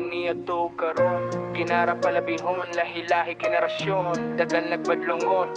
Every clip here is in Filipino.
Kaniya to karon, ginara palabihon, lahi-lahi generasyon, dagan nagbadlongon.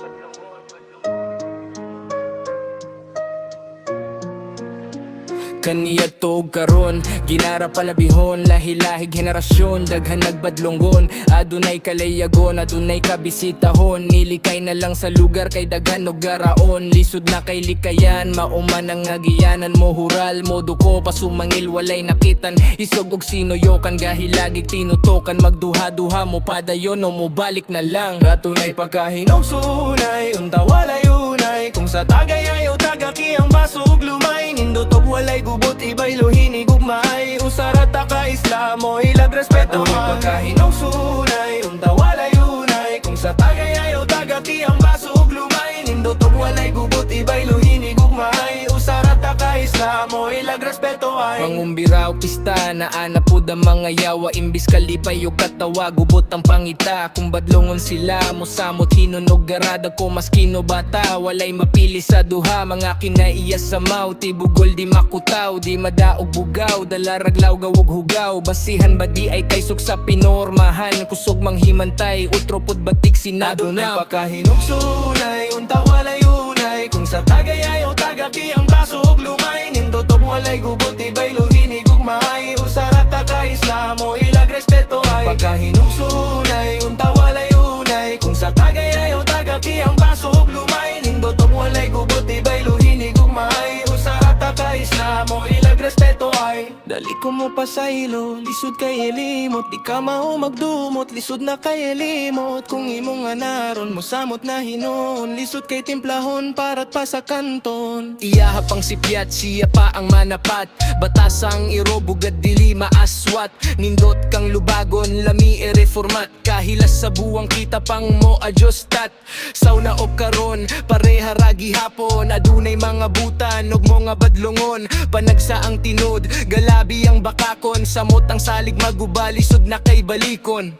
Kaniya to karon, ginara palabihon, lahi-lahi generasyon, daghan nagbadlongon. Adunay kalayagon, adunay kabisitahon, nilikay na lang sa lugar kay daghan og garaon. Lisod na kay likayan, mauman ang agiyanan mo hural, modo ko pasumangil walay nakitan. Isog og sinoyokan, gahilagig tinutokan, magduha-duha mo padayon o mo balik na lang. Ratunay pagkahinog sunay, unta walay unay, kung sa tagay ayaw tagaki ang basog lumay. Nindot og walay gubot, iba'y luhinig ugmay, usarata ka Islamo, ilag respeto man. Pagkahinog sunay, unta walay unay, kung sa tagay ayaw tagaki ang basog lumay. Nindot og walay gubot, iba'y luhinig ugmay, usarata ka Islamo, ilag respeto ay. Pangumbira o pista, naana po da mga yawa, imbis kalipay o katawa, gubot ang pangita. Kung badlongon sila, musamot hinunog garada ko, maskino bata, walay mapili sa duha. Mga kinaiya sa maw, tibugol di makutaw, di madaog bugaw, dalaraglaw gawog hugaw. Basihan ba di ay kaysok sa pinormahan, kusog manghimantay, utropod batik sinado na. Pagkahinog sunay, unta walay unay, kung sa tagay ayaw tagaki ang basog lumay. Nindot og walay gubot, iba'y luhinig ugmay, usarata ka Islamo, ilag respeto ay. Pagkahinog sunay, unta walay unay, kung sa tagay ayaw tagaki ang basog lumay. Nindot og walay gubot, iba'y luhinig ugmay, usarata ka Islamo, ilag respeto ay. Dali ko mo pa sa ilo, lisod kay elimot, di ka mao magdumot, lisod na kay elimot. Kung imong anaron mo samot na hinon, lisod kay timplahon para't pa sa kanton. Iyaha pang sipiat, siya pa ang manapat, batasang irobugad dili maaswat. Nindot kang lubagon, lami reformat, kahilas sa buwang kita pang mo adjustat. Sauna og karon, pareha ragi hapon, adunay mga butan og mga badlongon. Panagsa ang tinod, galabi ang bakakon, samot ang salig maguba, lisod na kay balikon.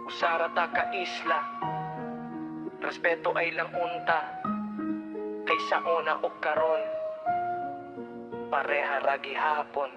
Usarata ka isla, respeto ay lang unta, kaysa una og karon, pareha ragi hapon.